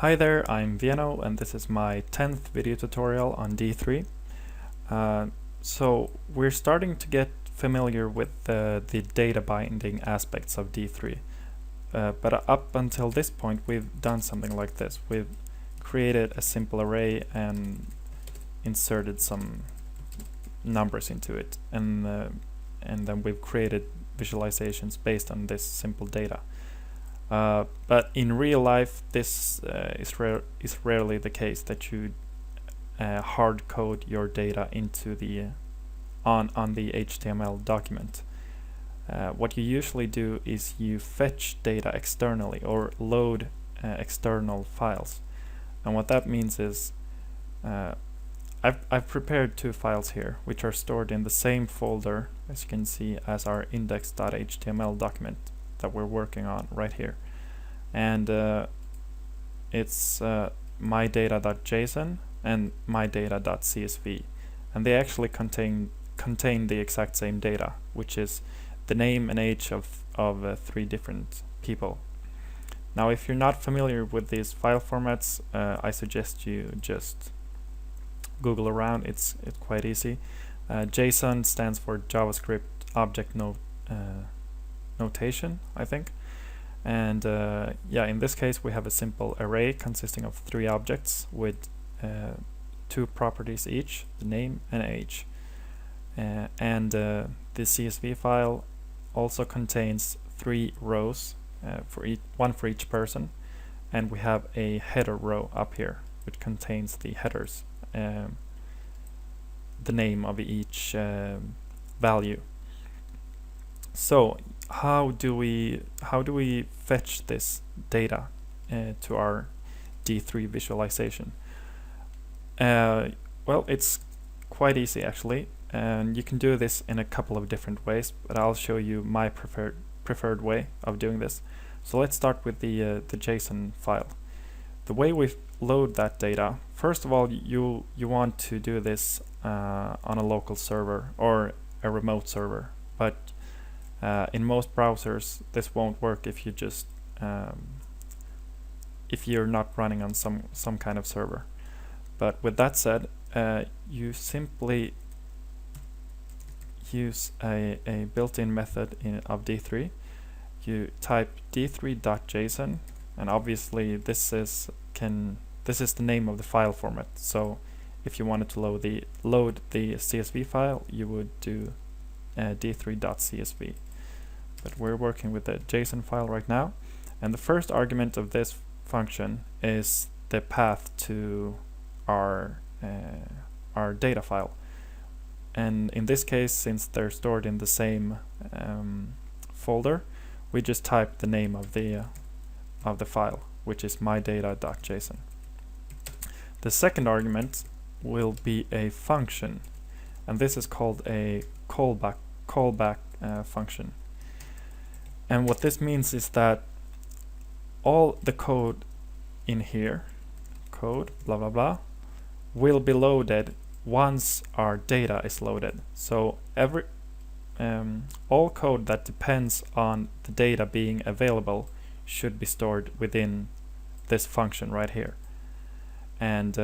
Hi there, I'm Vieno and this is my 10th video tutorial on D3. So we're starting to get familiar with the data binding aspects of D3. But up until this point we've done something like this. We've created a simple array and inserted some numbers into it, and then we've created visualizations based on this simple data. But in real life, this is rarely the case that you hard code your data into the on the HTML document. What you usually do is you fetch data externally or load external files, and what that means is I've prepared two files here which are stored in the same folder, as you can see, as our index.html document that we're working on right here, and it's mydata.json and mydata.csv, and they actually contain the exact same data, which is the name and age of 3 different people. Now, if you're not familiar with these file formats, I suggest you just Google around. It's quite easy. JSON stands for JavaScript Object Notation, I think. And yeah, in this case we have a simple array consisting of 3 objects with 2 properties each, the name and age. And the CSV file also contains 3 rows, one for each person, and we have a header row up here which contains the headers, the name of each value. So how do we fetch this data to our D3 visualization? Well, it's quite easy actually, and you can do this in a couple of different ways, but I'll show you my preferred way of doing this. So let's start with the JSON file. The way we load that data, first of all, you want to do this on a local server or a remote server, but in most browsers this won't work if you just if you're not running on some kind of server. But with that said, you simply use a built-in method of D3. You type D3.JSON, and obviously this is the name of the file format. So if you wanted to load the CSV file, you would do D3.CSV. But we're working with the JSON file right now, and the first argument of this function is the path to our data file. And in this case, since they're stored in the same folder, we just type the name of the file, which is mydata.json. The second argument will be a function, and this is called a callback function. And what this means is that all the code in here, code blah blah blah, will be loaded once our data is loaded. So all code that depends on the data being available should be stored within this function right here. And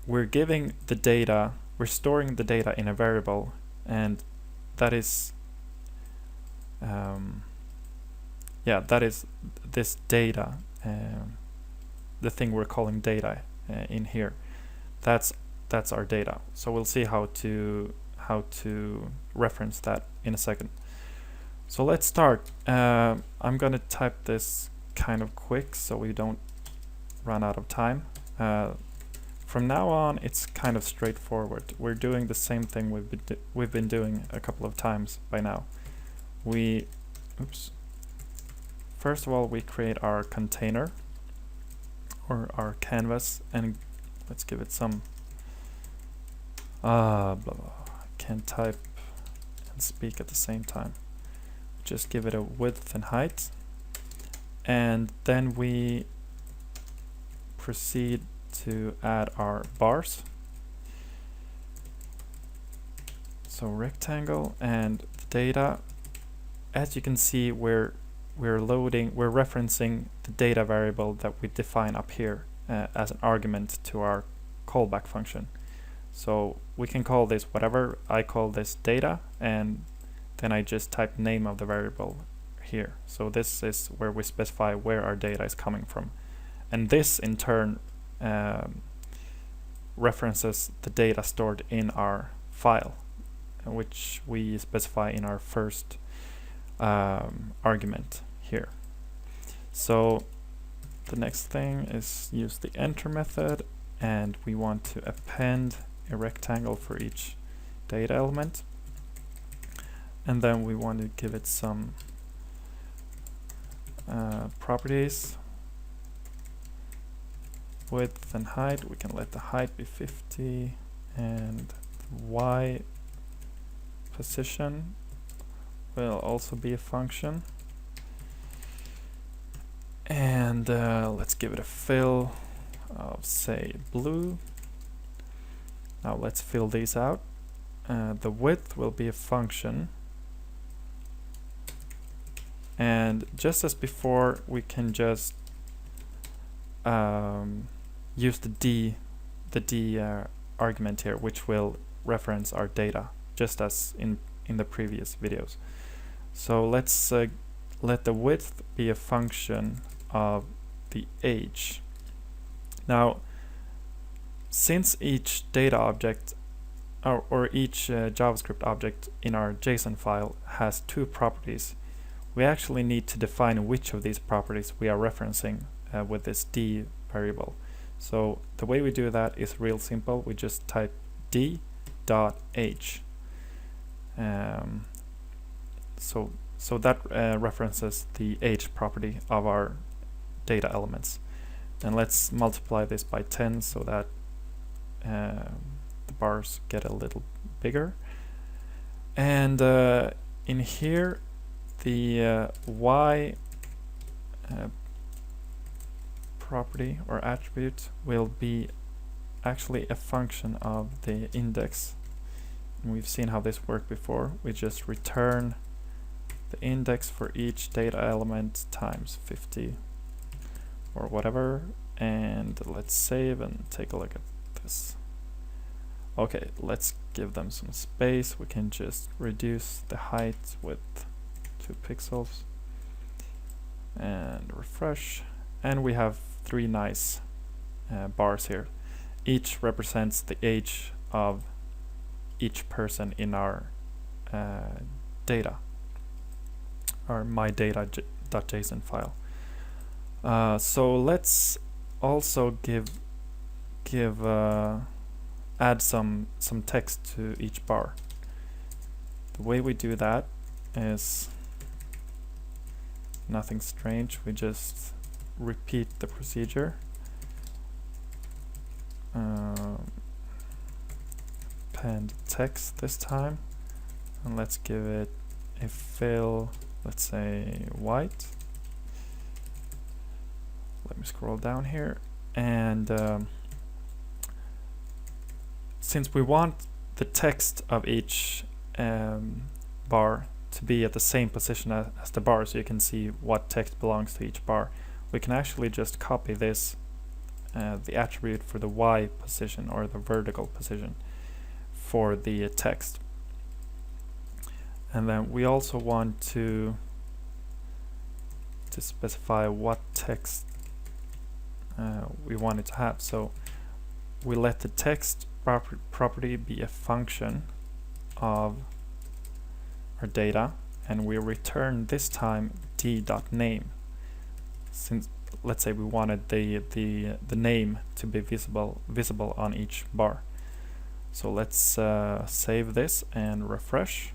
we're giving the data, we're storing the data in a variable, and that is that is this data, the thing we're calling data in here. That's our data. So we'll see how to reference that in a second. So let's start. I'm gonna type this kind of quick so we don't run out of time. From now on, it's kind of straightforward. We're doing the same thing we've been doing a couple of times by now. First of all, we create our container or our canvas, and let's give it some blah, blah. I can't type and speak at the same time. Just give it a width and height, and then we proceed to add our bars. So rectangle, and the data, as you can see, we're we're referencing the data variable that we define up here as an argument to our callback function. So we can call this whatever. I call this data, and then I just type name of the variable here. So this is where we specify where our data is coming from. And this in turn references the data stored in our file, which we specify in our first argument here. So the next thing is use the enter method, and we want to append a rectangle for each data element, and then we want to give it some properties. Width and height, we can let the height be 50, and Y position will also be a function. And let's give it a fill of, say, blue. Now let's fill these out. The width will be a function. And just as before, we can just use the D argument here, which will reference our data, just as in the previous videos. So let's let the width be a function of the age. Now, since each data object or each JavaScript object in our JSON file has two properties, we actually need to define which of these properties we are referencing with this D variable. So the way we do that is real simple. We just type d.age. So that references the age property of our data elements. And let's multiply this by 10 so that the bars get a little bigger. And in here, the Y property or attribute will be actually a function of the index. And we've seen how this worked before. We just return the index for each data element times 50 or whatever, and let's save and take a look at this. Okay, let's give them some space. We can just reduce the height with 2 pixels and refresh, and we have 3 nice bars here. Each represents the age of each person in our data, or my data.json file. So let's also add some text to each bar. The way we do that is nothing strange. We just repeat the procedure. Append text this time, and let's give it a fill, let's say white. Let me scroll down here, and since we want the text of each bar to be at the same position as the bar, so you can see what text belongs to each bar, we can actually just copy this, the attribute for the Y position or the vertical position for the text. And then we also want to specify what text we want it to have. So we let the text property be a function of our data, and we return this time d.name. Since let's say we wanted the name to be visible on each bar. So let's save this and refresh,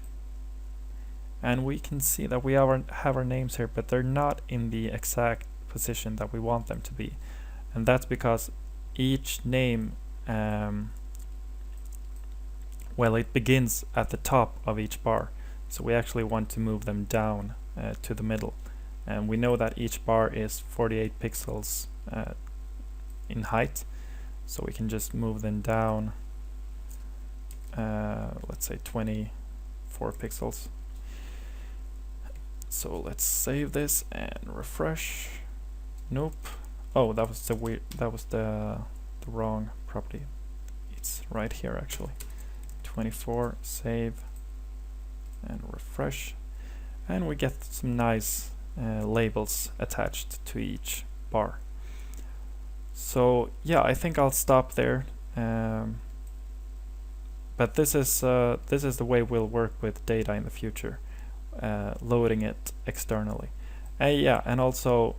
and we can see that we have our names here, but they're not in the exact position that we want them to be, and that's because each name well, it begins at the top of each bar, so we actually want to move them down to the middle. And we know that each bar is 48 pixels in height, so we can just move them down, let's say 24 pixels. So let's save this and refresh. Nope. Oh, that was the wrong property. It's right here actually. 24, save and refresh, and we get some nice labels attached to each bar. So yeah, I think I'll stop there. But this is the way we'll work with data in the future, loading it externally. Yeah, and also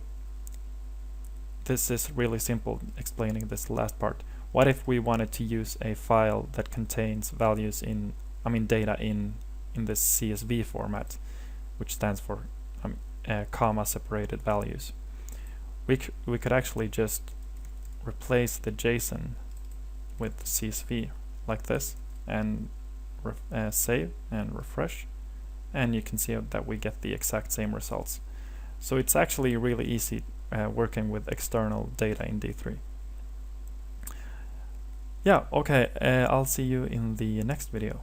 this is really simple, explaining this last part. What if we wanted to use a file that contains values in, data in this CSV format, which stands for comma separated values? We could actually just replace the JSON with the CSV like this, and save and refresh, and you can see that we get the exact same results. So it's actually really easy working with external data in D3. Yeah, okay, I'll see you in the next video.